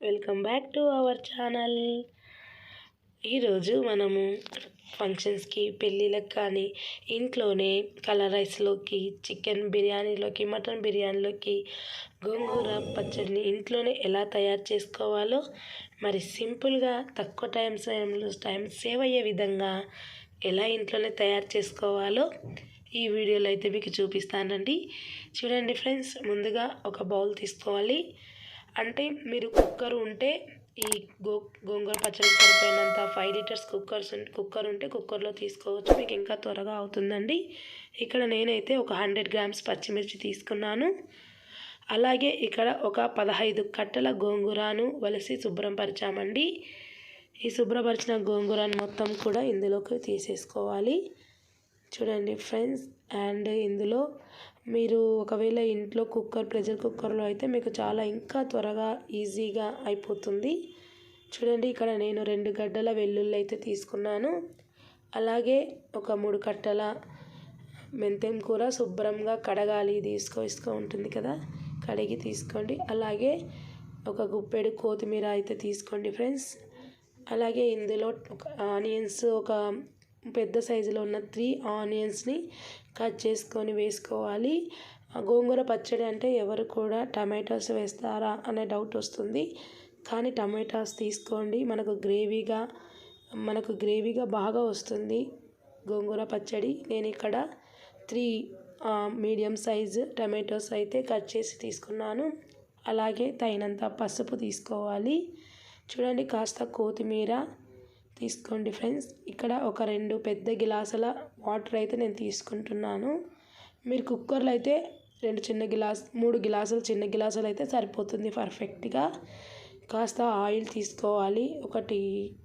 Welcome back to our channel. ఈరోజు మనము ఫంక్షన్స్కి, పెళ్ళిళ్ళకి కానీ ఇంట్లోనే కలర్ రైస్లోకి, చికెన్ బిర్యానీలోకి, మటన్ బిర్యానీలోకి గోంగూర పచ్చడిని ఇంట్లోనే ఎలా తయారు చేసుకోవాలో, మరి సింపుల్గా తక్కువ టైం సేవ్ అయ్యే విధంగా ఎలా ఇంట్లోనే తయారు చేసుకోవాలో ఈ వీడియోలో అయితే మీకు చూపిస్తానండి. చూడండి ఫ్రెండ్స్, ముందుగా ఒక బౌల్ తీసుకోవాలి. అంటే మీరు కుక్కర్ ఉంటే ఈ గోంగూర పచ్చడికి సరిపోయినంత 5 లీటర్స్ కుక్కర్ ఉంటే కుక్కర్లో తీసుకోవచ్చు, మీకు ఇంకా త్వరగా అవుతుందండి. ఇక్కడ నేనైతే ఒక 100 గ్రామ్స్ పచ్చిమిర్చి తీసుకున్నాను. అలాగే ఇక్కడ ఒక 15 కట్టల గోంగూరను వలిసి శుభ్రం పరిచామండి. ఈ శుభ్రపరిచిన గోంగూరను మొత్తం కూడా ఇందులోకి తీసేసుకోవాలి. చూడండి ఫ్రెండ్స్, అండ్ ఇందులో మీరు ఒకవేళ ఇంట్లో ప్రెషర్ కుక్కర్లో అయితే మీకు చాలా ఇంకా త్వరగా ఈజీగా అయిపోతుంది. చూడండి, ఇక్కడ నేను 2 గడ్డల వెల్లుల్లి అయితే తీసుకున్నాను. అలాగే ఒక 3 కట్టల మెంతెం కూర శుభ్రంగా కడగాలి, ఇది ఇసుక ఉంటుంది కదా, కడిగి తీసుకోండి. అలాగే ఒక గుప్పెడు కొత్తిమీర అయితే తీసుకోండి ఫ్రెండ్స్. అలాగే ఇందులో ఒక ఆనియన్స్, ఒక పెద్ద సైజులో ఉన్న 3 ఆనియన్స్ని కట్ చేసుకొని వేసుకోవాలి. గోంగూర పచ్చడి అంటే ఎవరు కూడా టమాటోస్ వేస్తారా అనే డౌట్ వస్తుంది, కానీ టమాటాస్ తీసుకోండి, మనకు గ్రేవీగా బాగా వస్తుంది గోంగూర పచ్చడి. నేను ఇక్కడ 3 మీడియం సైజు టమాటోస్ అయితే కట్ చేసి తీసుకున్నాను. అలాగే తగినంత పసుపు తీసుకోవాలి. చూడండి, కాస్త కొత్తిమీర తీసుకోండి ఫ్రెండ్స్. ఇక్కడ ఒక 2 పెద్ద గిలాసుల వాటర్ అయితే నేను తీసుకుంటున్నాను. మీరు కుక్కర్లో అయితే 3 గిలాసులు చిన్న గిలాసులు అయితే సరిపోతుంది పర్ఫెక్ట్గా. కాస్త ఆయిల్ తీసుకోవాలి,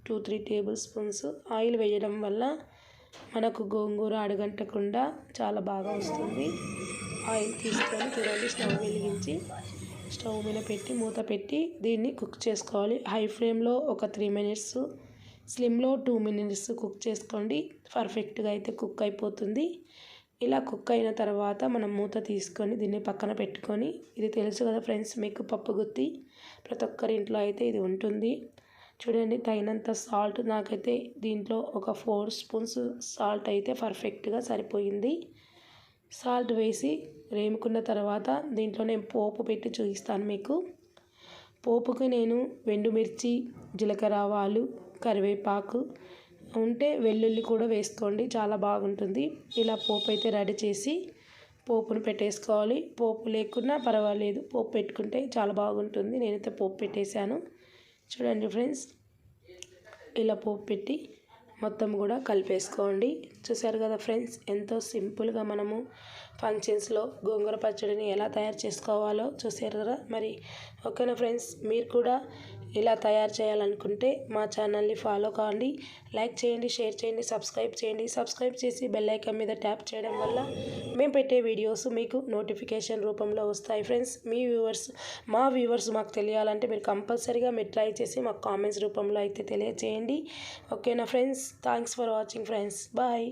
2-3 టేబుల్ స్పూన్స్ ఆయిల్ వేయడం వల్ల మనకు గోంగూర అడుగంటకుండా చాలా బాగా వస్తుంది. ఆయిల్ తీసుకొని చూడండి, స్టవ్ వెలిగించి స్టవ్ మీద పెట్టి మూత పెట్టి దీన్ని కుక్ చేసుకోవాలి. హై ఫ్లేమ్లో ఒక 3 మినిట్స్, స్లిమ్లో 2 మినిట్స్ కుక్ చేసుకోండి, పర్ఫెక్ట్గా అయితే కుక్ అయిపోతుంది. ఇలా కుక్ అయిన తర్వాత మనం మూత తీసుకొని దీన్ని పక్కన పెట్టుకొని, ఇది తెలుసు కదా ఫ్రెండ్స్ మీకు, పప్పు గుత్తి ప్రతి ఒక్కరి ఇంట్లో అయితే ఇది ఉంటుంది. చూడండి, తగినంత సాల్ట్, నాకైతే దీంట్లో ఒక 4 స్పూన్స్ సాల్ట్ అయితే పర్ఫెక్ట్గా సరిపోయింది. సాల్ట్ వేసి వేముకున్న తర్వాత దీంట్లో నేను పోపు పెట్టి చూపిస్తాను మీకు. పోపుకి నేను ఎండుమిర్చి, జీలకర్ర, ఆవాలు, కరివేపాకు ఉంటే వెల్లుల్లి కూడా వేసుకోండి, చాలా బాగుంటుంది. ఇలా పోపు అయితే రెడీ చేసి పోపును పెట్టేసుకోవాలి. పోపు లేకున్నా పర్వాలేదు, పోపు పెట్టుకుంటే చాలా బాగుంటుంది. నేనైతే పోపు పెట్టేశాను. చూడండి ఫ్రెండ్స్, ఇలా పోపు పెట్టి మొత్తం కూడా కలిపేసుకోండి. చూసారు కదా ఫ్రెండ్స్, ఎంతో సింపుల్గా మనము ఫంక్షన్స్లో గోంగూర పచ్చడిని ఎలా తయారు చేసుకోవాలో చూసారు కదా. మరి ఓకేనా ఫ్రెండ్స్, మీరు కూడా ఇలా తయారు చేయాలనుకుంటే మా ఛానల్ని ఫాలో కావండి, లైక్ చేయండి, షేర్ చేయండి, సబ్స్క్రైబ్ చేసి బెల్ ఐకాన్ మీద ట్యాప్ చేయడం వల్ల మేము పెట్టే వీడియోస్ మీకు నోటిఫికేషన్ రూపంలో వస్తాయి ఫ్రెండ్స్. మా వ్యూవర్స్ మాకు తెలియాలంటే మీరు కంపల్సరీగా మీరు ట్రై చేసి మాకు కామెంట్స్ రూపంలో అయితే తెలియజేయండి. ఓకేనా friends, thanks for watching friends, bye.